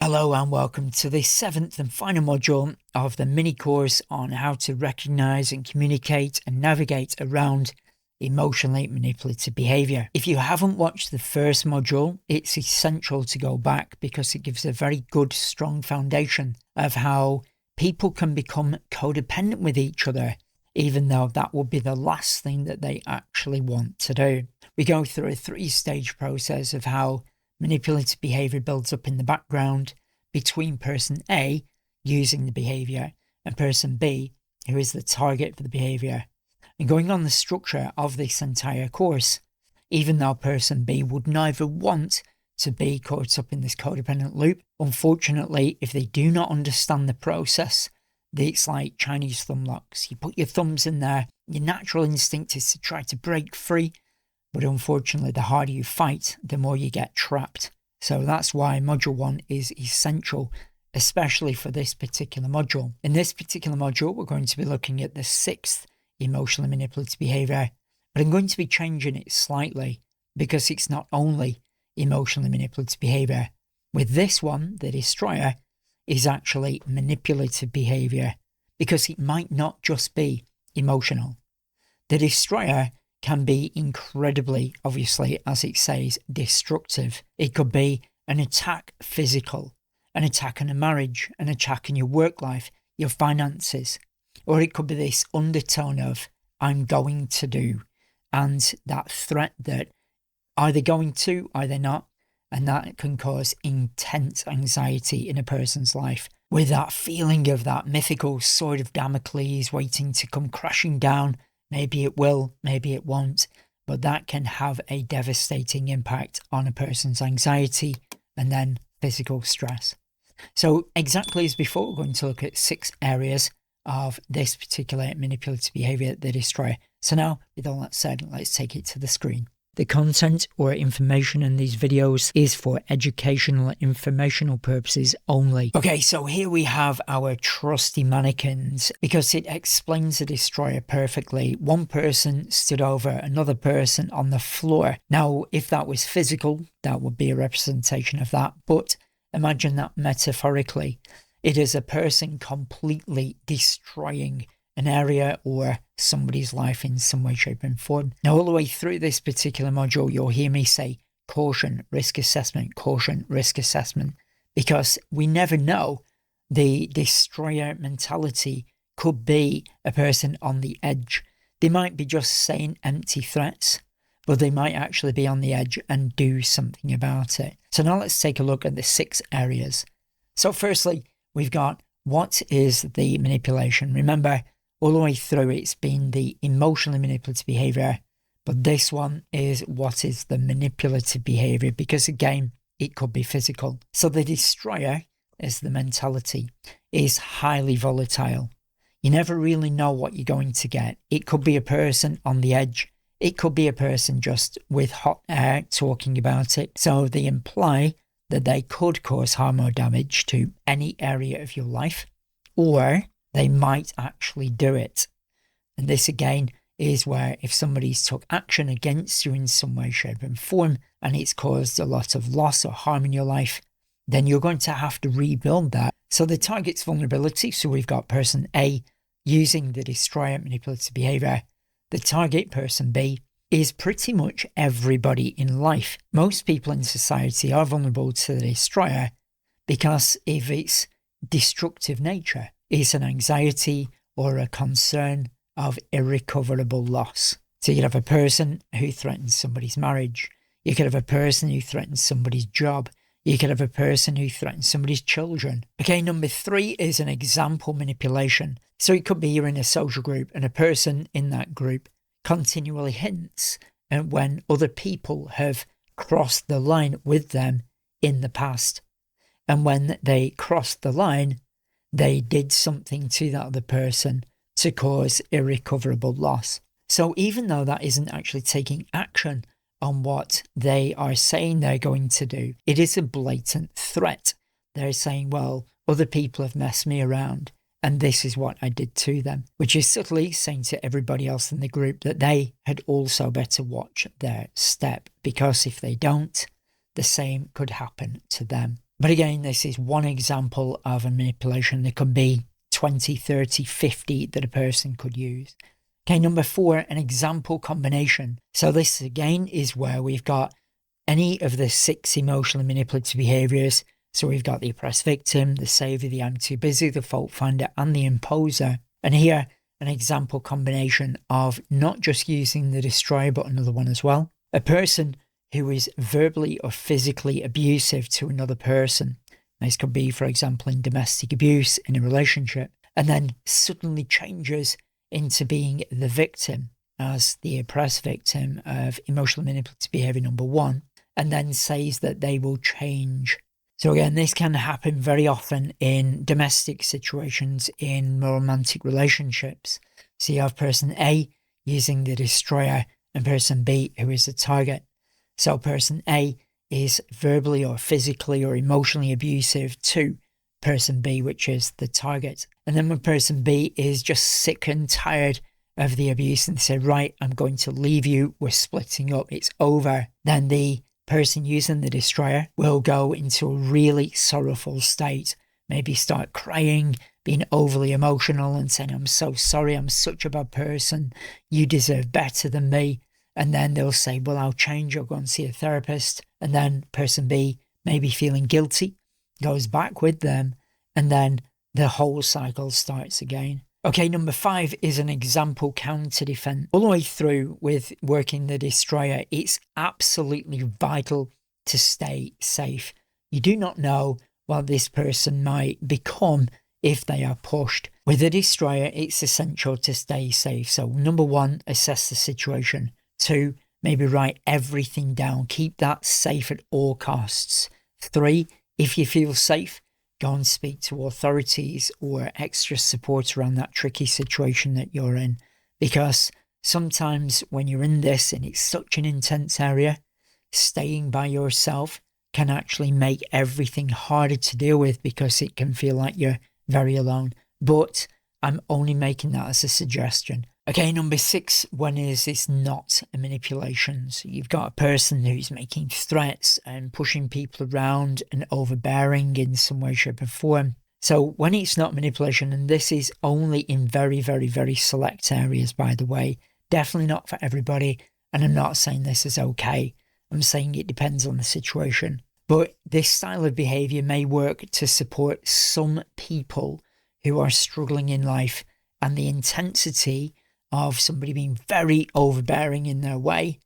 Hello and welcome to the seventh and final module of the mini course on how to recognize and communicate and navigate around emotionally manipulative behavior. If you haven't watched the first module, it's essential to go back because it gives a very good, strong foundation of how people can become codependent with each other, even though that will be the last thing that they actually want to do. We go through a three-stage process of how manipulative behavior builds up in the background between person A using the behavior and person B, who is the target for the behavior. And going on the structure of this entire course, even though person B would neither want to be caught up in this codependent loop, unfortunately, if they do not understand the process, it's like Chinese thumb locks. You put your thumbs in there, your natural instinct is to try to break free, but unfortunately, the harder you fight, the more you get trapped. So that's why Module 1 is essential, especially for this particular module. In this particular module, we're going to be looking at the sixth emotionally manipulative behavior, but I'm going to be changing it slightly because it's not only emotionally manipulative behavior. With this one, the destroyer is actually manipulative behavior because it might not just be emotional. The destroyer can be incredibly, obviously, as it says, destructive. It could be an attack physical, an attack on a marriage, an attack on your work life, your finances, or it could be this undertone of, I'm going to do, and that threat that either going to, either not, and that can cause intense anxiety in a person's life, with that feeling of that mythical sword of Damocles waiting to come crashing down. Maybe it will, maybe it won't, but that can have a devastating impact on a person's anxiety and then physical stress. So exactly as before, we're going to look at 6 areas of this particular manipulative behavior, the destroyer. So now, with all that said, let's take it to the screen. The content or information in these videos is for educational and informational purposes only. Okay, so here we have our trusty mannequins because it explains the destroyer perfectly. One person stood over another person on the floor. Now, if that was physical, that would be a representation of that. But imagine that metaphorically. It is a person completely destroying an area or somebody's life in some way, shape and form. Now, all the way through this particular module, you'll hear me say caution, risk assessment, because we never know. The destroyer mentality could be a person on the edge. They might be just saying empty threats, but they might actually be on the edge and do something about it. So now let's take a look at the 6 areas. So firstly, we've got what is the manipulation. Remember, all the way through, it's been the emotionally manipulative behavior, but this one is what is the manipulative behavior, because again, it could be physical. So the destroyer, is the mentality, is highly volatile. You never really know what you're going to get. It could be a person on the edge. It could be a person just with hot air talking about it. So they imply that they could cause harm or damage to any area of your life, or they might actually do it. And this again is where if somebody's took action against you in some way, shape and form, and it's caused a lot of loss or harm in your life, then you're going to have to rebuild that. So the target's vulnerability, so we've got person A using the destroyer manipulative behavior. The target, person B, is pretty much everybody in life. Most people in society are vulnerable to the destroyer because if it's destructive nature, it's an anxiety or a concern of irrecoverable loss. So you could have a person who threatens somebody's marriage. You could have a person who threatens somebody's job. You could have a person who threatens somebody's children. Okay, number 3 is an example manipulation. So it could be you're in a social group and a person in that group continually hints at when other people have crossed the line with them in the past. And when they crossed the line, they did something to that other person to cause irrecoverable loss. So even though that isn't actually taking action on what they are saying they're going to do, it is a blatant threat. They're saying, well, other people have messed me around and this is what I did to them, which is subtly saying to everybody else in the group that they had also better watch their step, because if they don't, the same could happen to them. But again, this is one example of a manipulation. There could be 20, 30, 50 that a person could use. Okay, number 4, an example combination. So this again is where we've got any of the 6 emotional manipulative behaviours. So we've got the oppressed victim, the saviour, the I'm too busy, the fault finder, and the imposer. And here, an example combination of not just using the destroyer, but another one as well. A person who is verbally or physically abusive to another person. This could be, for example, in domestic abuse, in a relationship, and then suddenly changes into being the victim as the oppressed victim of emotional manipulative behaviour number 1, and then says that they will change. So again, this can happen very often in domestic situations, in romantic relationships. So you have person A using the destroyer and person B who is the target. So person A is verbally or physically or emotionally abusive to person B, which is the target. And then when person B is just sick and tired of the abuse and they say, right, I'm going to leave you, we're splitting up, it's over, then the person using the destroyer will go into a really sorrowful state, maybe start crying, being overly emotional and saying, I'm so sorry, I'm such a bad person, you deserve better than me. And then they'll say, well, I'll change, I'll go and see a therapist. And then person B, maybe feeling guilty, goes back with them. And then the whole cycle starts again. Okay, number 5 is an example counter defense. All the way through with working the destroyer, it's absolutely vital to stay safe. You do not know what this person might become if they are pushed. With the destroyer, it's essential to stay safe. So number 1, assess the situation. 2, maybe write everything down. Keep that safe at all costs. 3, if you feel safe, go and speak to authorities or extra support around that tricky situation that you're in. Because sometimes when you're in this and it's such an intense area, staying by yourself can actually make everything harder to deal with because it can feel like you're very alone. But I'm only making that as a suggestion. Okay, number 6, when is this not a manipulation? So you've got a person who's making threats and pushing people around and overbearing in some way, shape or form. So when it's not manipulation, and this is only in very, very, very select areas, by the way, definitely not for everybody. And I'm not saying this is okay. I'm saying it depends on the situation. But this style of behaviour may work to support some people who are struggling in life, and the intensity of somebody being very overbearing in their way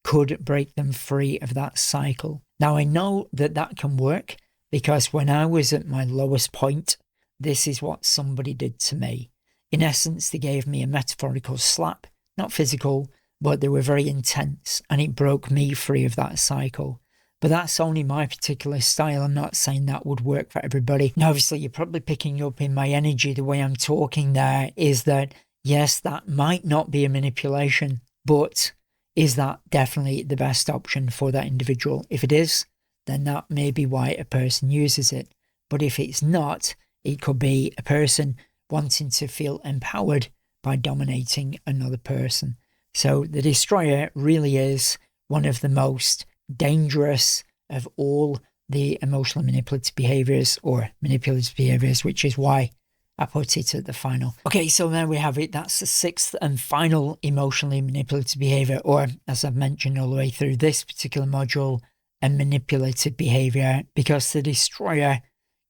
could break them free of that cycle. Now, I know that that can work because when I was at my lowest point, this is what somebody did to me. In essence, they gave me a metaphorical slap, not physical, but they were very intense, and it broke me free of that cycle. But that's only my particular style. I'm not saying that would work for everybody. Now, obviously, you're probably picking up in my energy, the way I'm talking there, is that yes, that might not be a manipulation, but is that definitely the best option for that individual? If it is, then that may be why a person uses it. But if it's not, it could be a person wanting to feel empowered by dominating another person. So the destroyer really is one of the most dangerous of all the emotional manipulative behaviours or manipulative behaviours, which is why I put it at the final. Okay, so there we have it. That's the 6th and final emotionally manipulative behaviour, or as I've mentioned all the way through this particular module, a manipulative behaviour, because the destroyer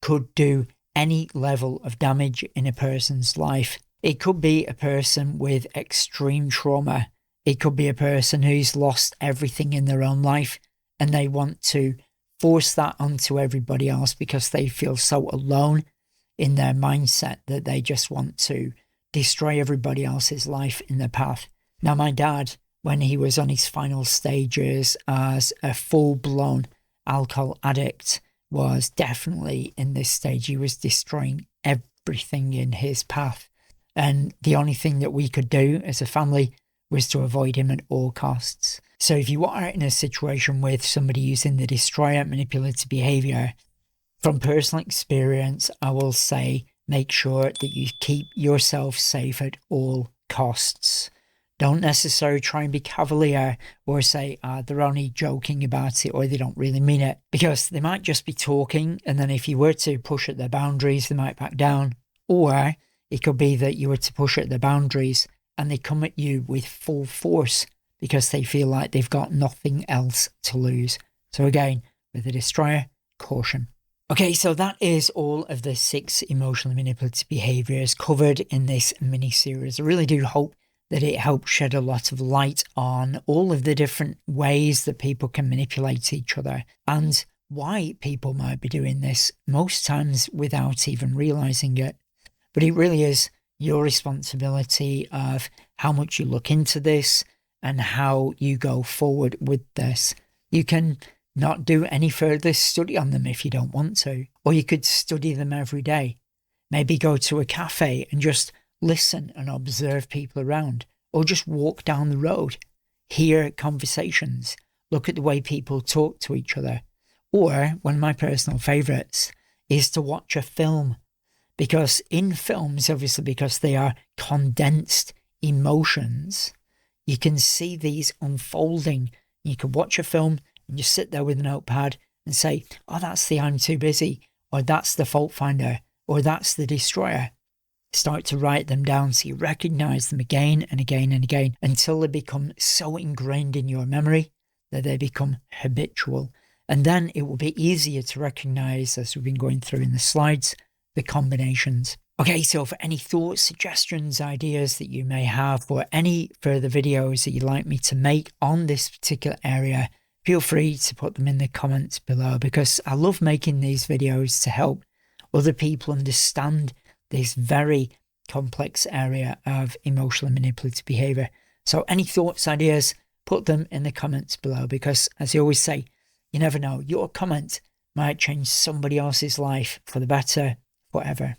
could do any level of damage in a person's life. It could be a person with extreme trauma. It could be a person who's lost everything in their own life and they want to force that onto everybody else because they feel so alone in their mindset that they just want to destroy everybody else's life in their path. Now, my dad, when he was on his final stages as a full-blown alcohol addict, was definitely in this stage. He was destroying everything in his path. And the only thing that we could do as a family was to avoid him at all costs. So if you are in a situation with somebody using the destroyer manipulative behaviour, from personal experience, I will say make sure that you keep yourself safe at all costs. Don't necessarily try and be cavalier or say they're only joking about it or they don't really mean it, because they might just be talking, and then if you were to push at their boundaries, they might back down. Or it could be that you were to push at their boundaries and they come at you with full force because they feel like they've got nothing else to lose. So again, with a destroyer, caution. Okay, so that is all of the 6 emotionally manipulative behaviours covered in this mini-series. I really do hope that it helps shed a lot of light on all of the different ways that people can manipulate each other and why people might be doing this, most times without even realising it. But it really is your responsibility of how much you look into this and how you go forward with this. You can not do any further study on them if you don't want to, or you could study them every day. Maybe go to a cafe and just listen and observe people around, or just walk down the road, hear conversations, look at the way people talk to each other. Or one of my personal favourites is to watch a film, because in films, obviously because they are condensed emotions, you can see these unfolding. You can watch a film and just sit there with a notepad and say, oh, that's the I'm too busy, or that's the fault finder, or that's the destroyer. Start to write them down so you recognise them again and again and again until they become so ingrained in your memory that they become habitual. And then it will be easier to recognise, as we've been going through in the slides, the combinations. Okay, so for any thoughts, suggestions, ideas that you may have, or any further videos that you'd like me to make on this particular area, feel free to put them in the comments below, because I love making these videos to help other people understand this very complex area of emotional manipulative behaviour. So any thoughts, ideas, put them in the comments below, because as I always say, you never know, your comment might change somebody else's life for the better forever.